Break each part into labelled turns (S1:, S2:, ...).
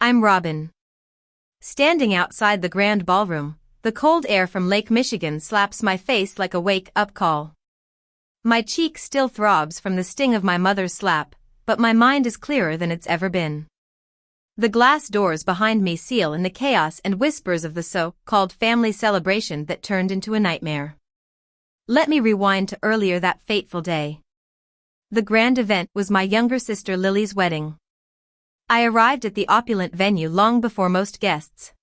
S1: I'm Robin. Standing outside the grand ballroom, the cold air from Lake Michigan slaps my face like a wake-up call. My cheek still throbs from the sting of my mother's slap, but my mind is clearer than it's ever been. The glass doors behind me seal in the chaos and whispers of the so-called family celebration that turned into a nightmare. Let me rewind to earlier that fateful day. The grand event was my younger sister Lily's wedding. I arrived at the opulent venue long before most guests.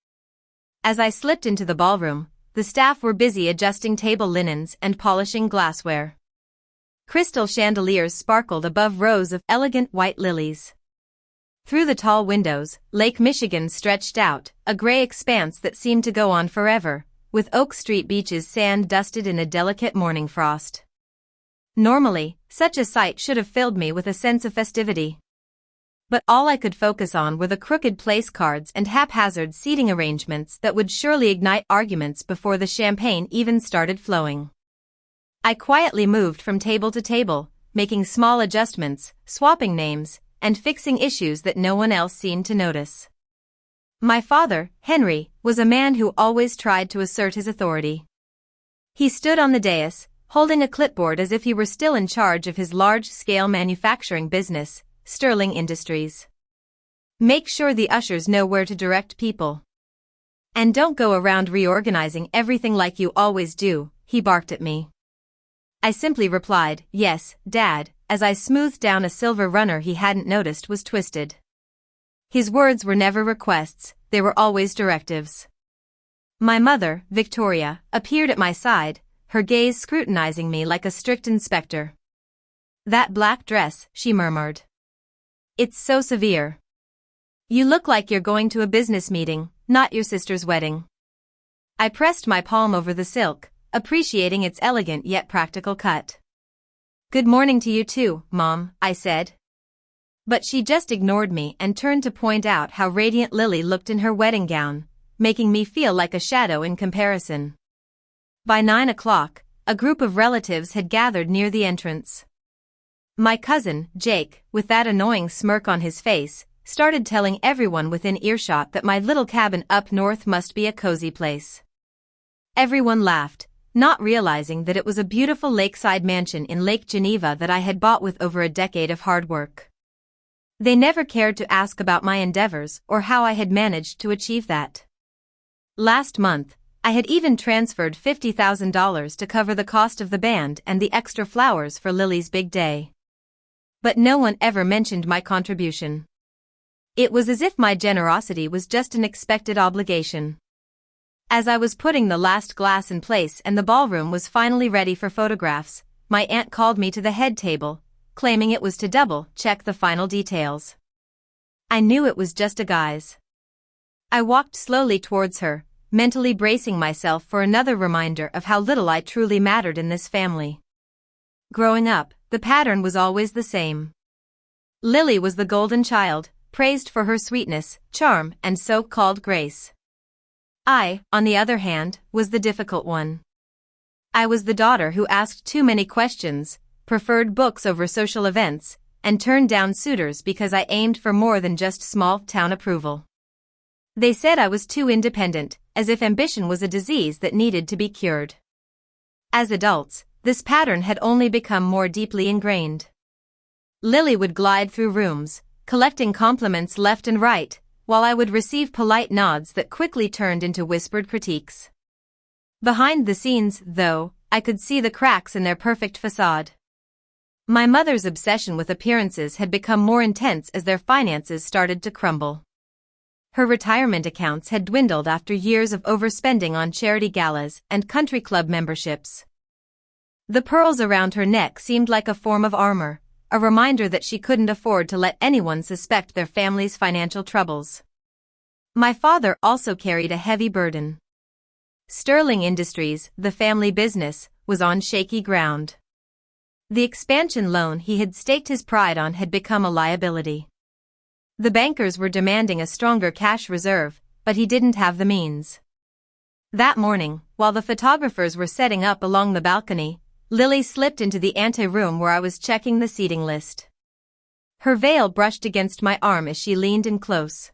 S1: As I slipped into the ballroom, the staff were busy adjusting table linens and polishing glassware. Crystal chandeliers sparkled above rows of elegant white lilies. Through the tall windows, Lake Michigan stretched out, a gray expanse that seemed to go on forever, with Oak Street beaches sand dusted in a delicate morning frost. Normally, such a sight should have filled me with a sense of festivity. But all I could focus on were the crooked place cards and haphazard seating arrangements that would surely ignite arguments before the champagne even started flowing. I quietly moved from table to table, making small adjustments, swapping names, and fixing issues that no one else seemed to notice. My father, Henry, was a man who always tried to assert his authority. He stood on the dais, holding a clipboard as if he were still in charge of his large-scale manufacturing business, Sterling Industries. Make sure the ushers know where to direct people. And don't go around reorganizing everything like you always do, he barked at me. I simply replied, yes, Dad, as I smoothed down a silver runner he hadn't noticed was twisted. His words were never requests, they were always directives. My mother, Victoria, appeared at my side, her gaze scrutinizing me like a strict inspector. That black dress, she murmured. It's so severe. You look like you're going to a business meeting, not your sister's wedding. I pressed my palm over the silk, appreciating its elegant yet practical cut. Good morning to you too, Mom, I said. But she just ignored me and turned to point out how radiant Lily looked in her wedding gown, making me feel like a shadow in comparison. By 9 o'clock, a group of relatives had gathered near the entrance. My cousin, Jake, with that annoying smirk on his face, started telling everyone within earshot that my little cabin up north must be a cozy place. Everyone laughed, not realizing that it was a beautiful lakeside mansion in Lake Geneva that I had bought with over a decade of hard work. They never cared to ask about my endeavors or how I had managed to achieve that. Last month, I had even transferred $50,000 to cover the cost of the band and the extra flowers for Lily's big day. But no one ever mentioned my contribution. It was as if my generosity was just an expected obligation. As I was putting the last glass in place and the ballroom was finally ready for photographs, my aunt called me to the head table, claiming it was to double-check the final details. I knew it was just a guise. I walked slowly towards her, mentally bracing myself for another reminder of how little I truly mattered in this family. Growing up, the pattern was always the same. Lily was the golden child, praised for her sweetness, charm, and so-called grace. I, on the other hand, was the difficult one. I was the daughter who asked too many questions, preferred books over social events, and turned down suitors because I aimed for more than just small-town approval. They said I was too independent, as if ambition was a disease that needed to be cured. As adults, this pattern had only become more deeply ingrained. Lily would glide through rooms, collecting compliments left and right, while I would receive polite nods that quickly turned into whispered critiques. Behind the scenes, though, I could see the cracks in their perfect facade. My mother's obsession with appearances had become more intense as their finances started to crumble. Her retirement accounts had dwindled after years of overspending on charity galas and country club memberships. The pearls around her neck seemed like a form of armor, a reminder that she couldn't afford to let anyone suspect their family's financial troubles. My father also carried a heavy burden. Sterling Industries, the family business, was on shaky ground. The expansion loan he had staked his pride on had become a liability. The bankers were demanding a stronger cash reserve, but he didn't have the means. That morning, while the photographers were setting up along the balcony, Lily slipped into the ante-room where I was checking the seating list. Her veil brushed against my arm as she leaned in close.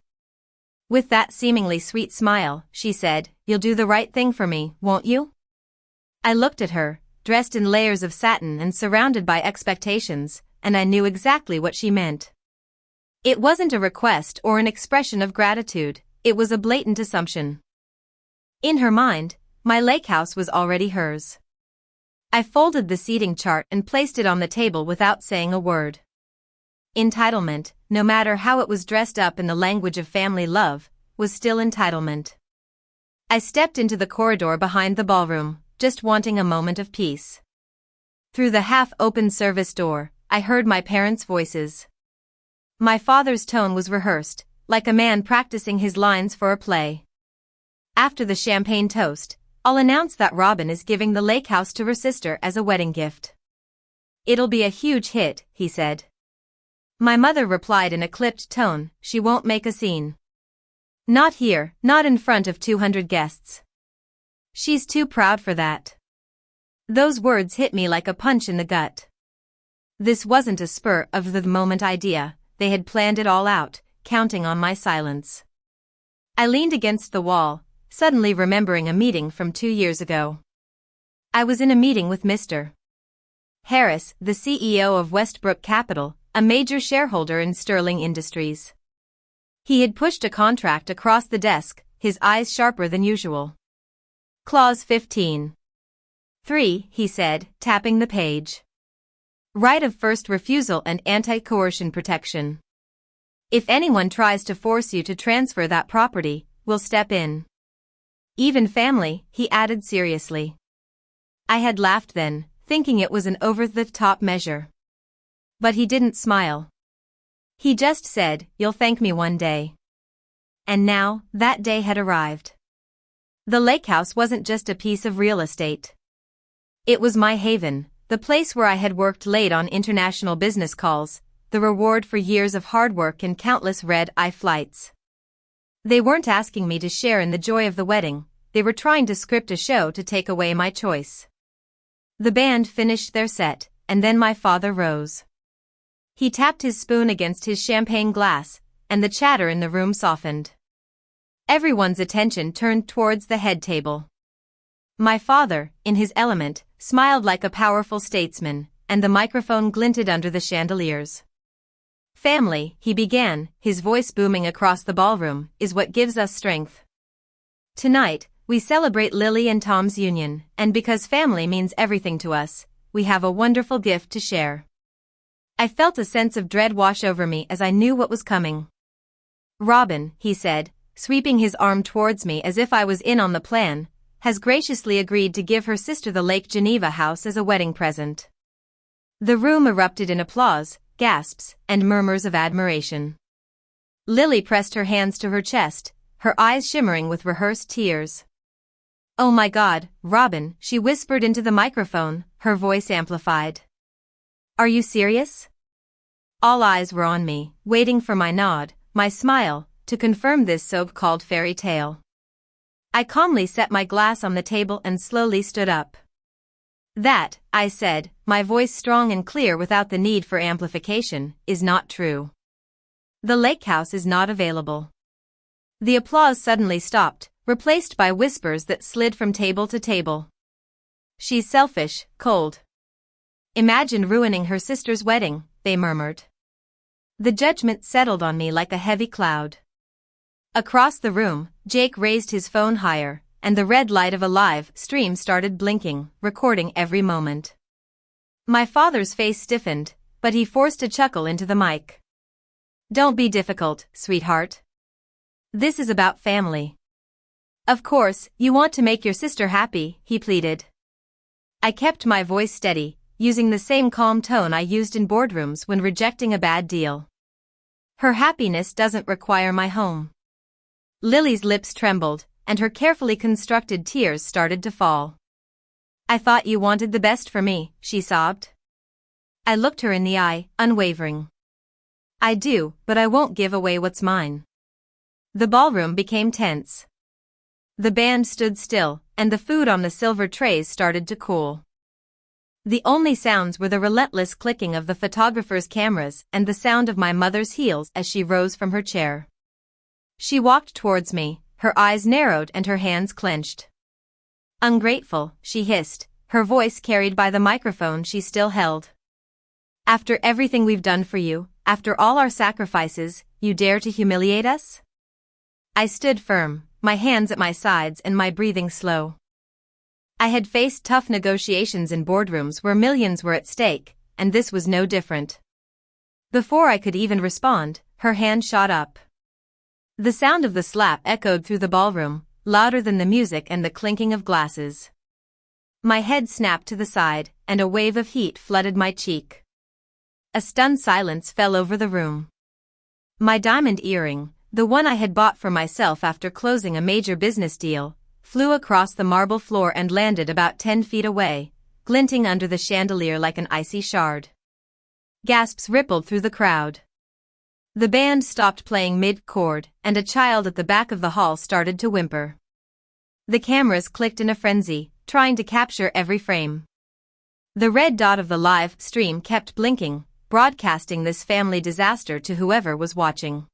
S1: With that seemingly sweet smile, she said, "You'll do the right thing for me, won't you?" I looked at her, dressed in layers of satin and surrounded by expectations, and I knew exactly what she meant. It wasn't a request or an expression of gratitude, it was a blatant assumption. In her mind, my lake house was already hers. I folded the seating chart and placed it on the table without saying a word. Entitlement, no matter how it was dressed up in the language of family love, was still entitlement. I stepped into the corridor behind the ballroom, just wanting a moment of peace. Through the half-open service door, I heard my parents' voices. My father's tone was rehearsed, like a man practicing his lines for a play. "After the champagne toast, I'll announce that Robin is giving the lake house to her sister as a wedding gift. It'll be a huge hit," he said. My mother replied in a clipped tone, "She won't make a scene. Not here, not in front of 200 guests. She's too proud for that." Those words hit me like a punch in the gut. This wasn't a spur-of-the-moment idea, they had planned it all out, counting on my silence. I leaned against the wall, suddenly remembering a meeting from 2 years ago. I was in a meeting with Mr. Harris, the CEO of Westbrook Capital, a major shareholder in Sterling Industries. He had pushed a contract across the desk, his eyes sharper than usual. "Clause 15. 3, he said, tapping the page. "Right of first refusal and anti-coercion protection. If anyone tries to force you to transfer that property, we'll step in. Even family," he added seriously. I had laughed then, thinking it was an over-the-top measure. But he didn't smile. He just said, "You'll thank me one day." And now, that day had arrived. The lake house wasn't just a piece of real estate. It was my haven, the place where I had worked late on international business calls, the reward for years of hard work and countless red-eye flights. They weren't asking me to share in the joy of the wedding, they were trying to script a show to take away my choice. The band finished their set, and then my father rose. He tapped his spoon against his champagne glass, and the chatter in the room softened. Everyone's attention turned towards the head table. My father, in his element, smiled like a powerful statesman, and the microphone glinted under the chandeliers. "Family," he began, his voice booming across the ballroom, "is what gives us strength. Tonight, we celebrate Lily and Tom's union, and because family means everything to us, we have a wonderful gift to share." I felt a sense of dread wash over me as I knew what was coming. "Robin," he said, sweeping his arm towards me as if I was in on the plan, "has graciously agreed to give her sister the Lake Geneva house as a wedding present." The room erupted in applause, gasps, and murmurs of admiration. Lily pressed her hands to her chest, her eyes shimmering with rehearsed tears. "Oh my God, Robin," she whispered into the microphone, her voice amplified. "Are you serious?" All eyes were on me, waiting for my nod, my smile, to confirm this so-called fairy tale. I calmly set my glass on the table and slowly stood up. "That," I said, my voice strong and clear without the need for amplification, "is not true. The lake house is not available." The applause suddenly stopped, replaced by whispers that slid from table to table. "She's selfish, cold. Imagine ruining her sister's wedding," they murmured. The judgment settled on me like a heavy cloud. Across the room, Jake raised his phone higher, and the red light of a live stream started blinking, recording every moment. My father's face stiffened, but he forced a chuckle into the mic. "Don't be difficult, sweetheart. This is about family. Of course, you want to make your sister happy," he pleaded. I kept my voice steady, using the same calm tone I used in boardrooms when rejecting a bad deal. "Her happiness doesn't require my home." Lily's lips trembled, and her carefully constructed tears started to fall. "I thought you wanted the best for me," she sobbed. I looked her in the eye, unwavering. "I do, but I won't give away what's mine." The ballroom became tense. The band stood still, and the food on the silver trays started to cool. The only sounds were the relentless clicking of the photographer's cameras and the sound of my mother's heels as she rose from her chair. She walked towards me, her eyes narrowed and her hands clenched. "Ungrateful," she hissed, her voice carried by the microphone she still held. "After everything we've done for you, after all our sacrifices, you dare to humiliate us?" I stood firm, my hands at my sides and my breathing slow. I had faced tough negotiations in boardrooms where millions were at stake, and this was no different. Before I could even respond, her hand shot up. The sound of the slap echoed through the ballroom, louder than the music and the clinking of glasses. My head snapped to the side, and a wave of heat flooded my cheek. A stunned silence fell over the room. My diamond earring, the one I had bought for myself after closing a major business deal, flew across the marble floor and landed about 10 feet away, glinting under the chandelier like an icy shard. Gasps rippled through the crowd. The band stopped playing mid-chord, and a child at the back of the hall started to whimper. The cameras clicked in a frenzy, trying to capture every frame. The red dot of the live stream kept blinking, broadcasting this family disaster to whoever was watching.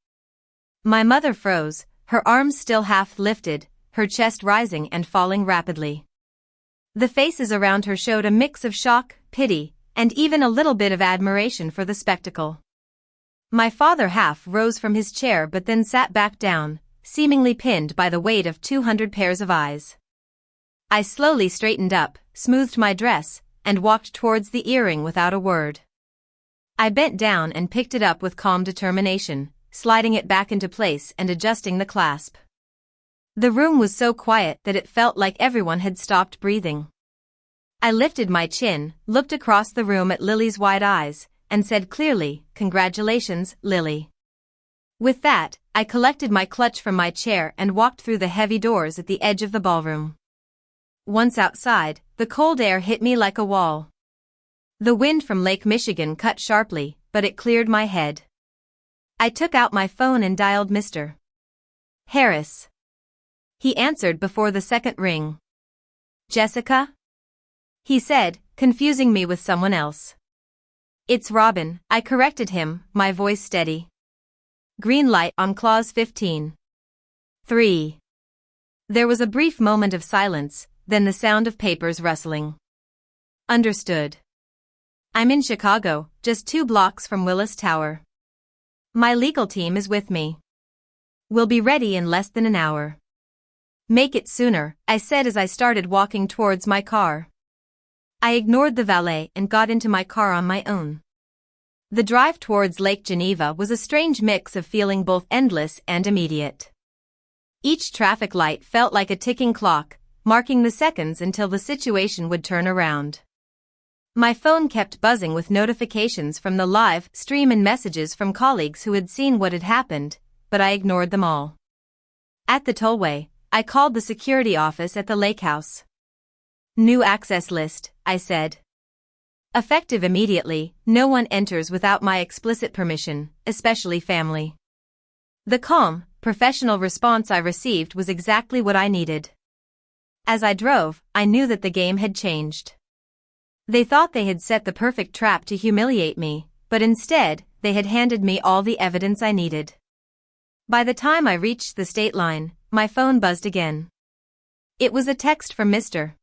S1: My mother froze, her arms still half lifted, her chest rising and falling rapidly. The faces around her showed a mix of shock, pity, and even a little bit of admiration for the spectacle. My father half rose from his chair but then sat back down, seemingly pinned by the weight of 200 pairs of eyes. I slowly straightened up, smoothed my dress, and walked towards the earring without a word. I bent down and picked it up with calm determination, sliding it back into place and adjusting the clasp. The room was so quiet that it felt like everyone had stopped breathing. I lifted my chin, looked across the room at Lily's wide eyes, and said clearly, "Congratulations, Lily." With that, I collected my clutch from my chair and walked through the heavy doors at the edge of the ballroom. Once outside, the cold air hit me like a wall. The wind from Lake Michigan cut sharply, but it cleared my head. I took out my phone and dialed Mr. Harris. He answered before the second ring. "Jessica?" he said, confusing me with someone else. "It's Robin," I corrected him, my voice steady. "Green light on clause 15. 3. There was a brief moment of silence, then the sound of papers rustling. "Understood. I'm in Chicago, just 2 blocks from Willis Tower. My legal team is with me. We'll be ready in less than an hour." "Make it sooner," I said as I started walking towards my car. I ignored the valet and got into my car on my own. The drive towards Lake Geneva was a strange mix of feeling both endless and immediate. Each traffic light felt like a ticking clock, marking the seconds until the situation would turn around. My phone kept buzzing with notifications from the live stream and messages from colleagues who had seen what had happened, but I ignored them all. At the tollway, I called the security office at the lake house. "New access list," I said. "Effective immediately, no one enters without my explicit permission, especially family." The calm, professional response I received was exactly what I needed. As I drove, I knew that the game had changed. They thought they had set the perfect trap to humiliate me, but instead, they had handed me all the evidence I needed. By the time I reached the state line, my phone buzzed again. It was a text from Mr.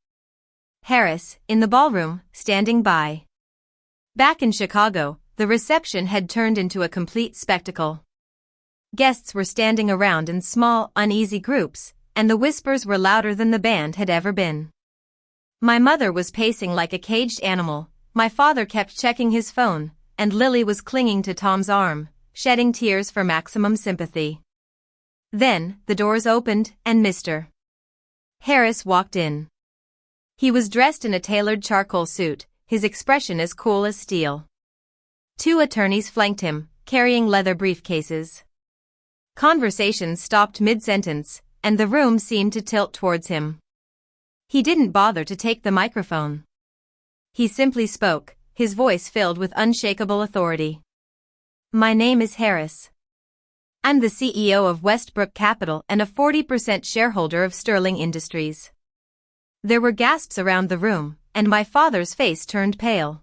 S1: Harris, in the ballroom, standing by. Back in Chicago, the reception had turned into a complete spectacle. Guests were standing around in small, uneasy groups, and the whispers were louder than the band had ever been. My mother was pacing like a caged animal, my father kept checking his phone, and Lily was clinging to Tom's arm, shedding tears for maximum sympathy. Then, the doors opened, and Mr. Harris walked in. He was dressed in a tailored charcoal suit, his expression as cool as steel. 2 attorneys flanked him, carrying leather briefcases. Conversations stopped mid-sentence, and the room seemed to tilt towards him. He didn't bother to take the microphone. He simply spoke, his voice filled with unshakable authority. "My name is Harris. I'm the CEO of Westbrook Capital and a 40% shareholder of Sterling Industries." There were gasps around the room, and my father's face turned pale.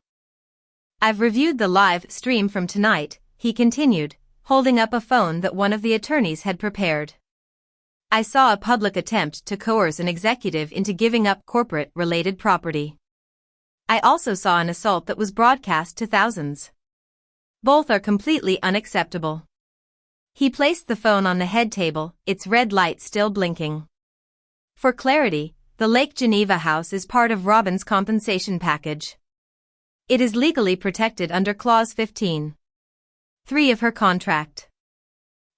S1: "I've reviewed the live stream from tonight," he continued, holding up a phone that one of the attorneys had prepared. I saw a public attempt to coerce an executive into giving up corporate-related property. I also saw an assault that was broadcast to thousands. Both are completely unacceptable. He placed the phone on the head table, its red light still blinking. For clarity, the Lake Geneva house is part of Robin's compensation package. It is legally protected under Clause 15.3 of her contract.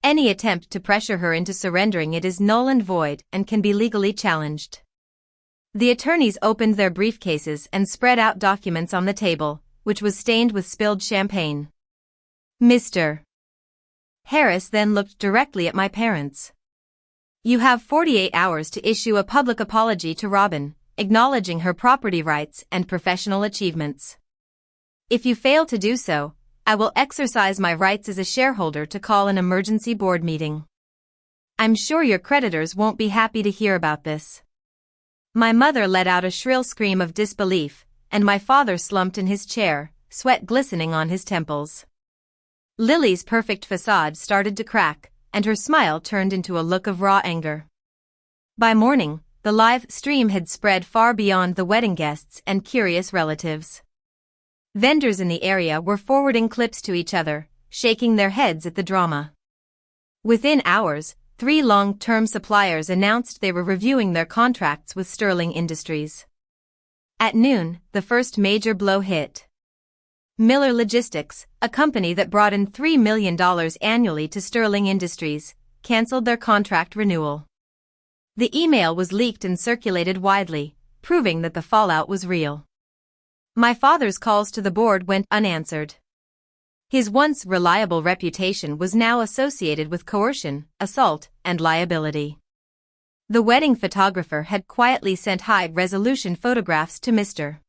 S1: Any attempt to pressure her into surrendering it is null and void and can be legally challenged. The attorneys opened their briefcases and spread out documents on the table, which was stained with spilled champagne. Mr. Harris then looked directly at my parents. You have 48 hours to issue a public apology to Robin, acknowledging her property rights and professional achievements. If you fail to do so, I will exercise my rights as a shareholder to call an emergency board meeting. I'm sure your creditors won't be happy to hear about this. My mother let out a shrill scream of disbelief, and my father slumped in his chair, sweat glistening on his temples. Lily's perfect facade started to crack, and her smile turned into a look of raw anger. By morning, the live stream had spread far beyond the wedding guests and curious relatives. Vendors in the area were forwarding clips to each other, shaking their heads at the drama. Within hours, 3 long-term suppliers announced they were reviewing their contracts with Sterling Industries. At noon, the first major blow hit. Miller Logistics, a company that brought in $3 million annually to Sterling Industries, canceled their contract renewal. The email was leaked and circulated widely, proving that the fallout was real. My father's calls to the board went unanswered. His once reliable reputation was now associated with coercion, assault, and liability. The wedding photographer had quietly sent high-resolution photographs to Mr.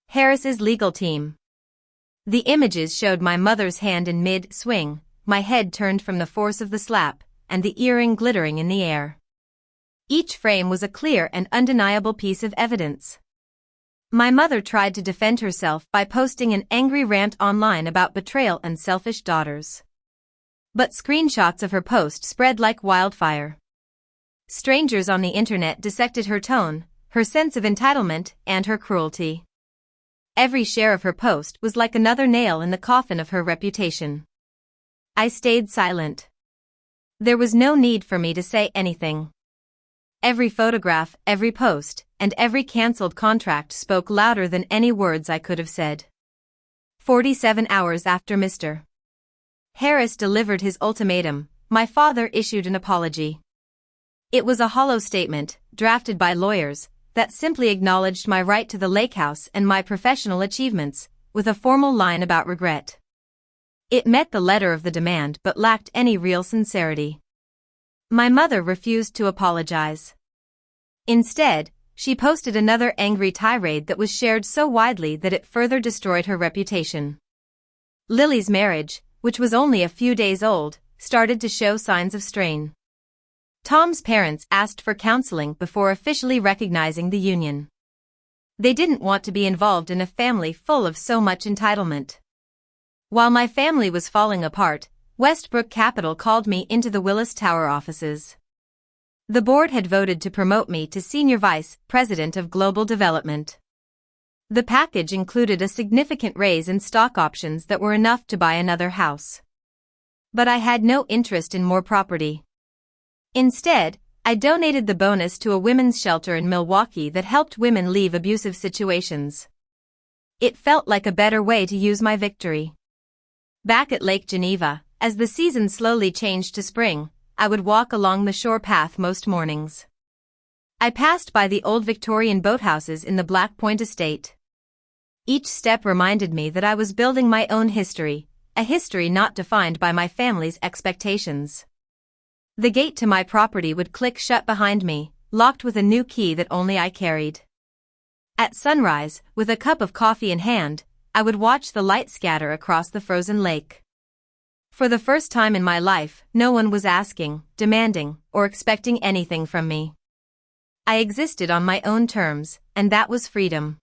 S1: Harris's legal team. The images showed my mother's hand in mid-swing, my head turned from the force of the slap, and the earring glittering in the air. Each frame was a clear and undeniable piece of evidence. My mother tried to defend herself by posting an angry rant online about betrayal and selfish daughters. But screenshots of her post spread like wildfire. Strangers on the internet dissected her tone, her sense of entitlement, and her cruelty. Every share of her post was like another nail in the coffin of her reputation. I stayed silent. There was no need for me to say anything. Every photograph, every post, and every cancelled contract spoke louder than any words I could have said. 47 hours after Mr. Harris delivered his ultimatum, my father issued an apology. It was a hollow statement, drafted by lawyers, that simply acknowledged my right to the lake house and my professional achievements, with a formal line about regret. It met the letter of the demand but lacked any real sincerity. My mother refused to apologize. Instead, she posted another angry tirade that was shared so widely that it further destroyed her reputation. Lily's marriage, which was only a few days old, started to show signs of strain. Tom's parents asked for counseling before officially recognizing the union. They didn't want to be involved in a family full of so much entitlement. While my family was falling apart, Westbrook Capital called me into the Willis Tower offices. The board had voted to promote me to Senior Vice President of Global Development. The package included a significant raise in stock options that were enough to buy another house. But I had no interest in more property. Instead, I donated the bonus to a women's shelter in Milwaukee that helped women leave abusive situations. It felt like a better way to use my victory. Back at Lake Geneva, as the season slowly changed to spring, I would walk along the shore path most mornings. I passed by the old Victorian boathouses in the Black Point estate. Each step reminded me that I was building my own history, a history not defined by my family's expectations. The gate to my property would click shut behind me, locked with a new key that only I carried. At sunrise, with a cup of coffee in hand, I would watch the light scatter across the frozen lake. For the first time in my life, no one was asking, demanding, or expecting anything from me. I existed on my own terms, and that was freedom.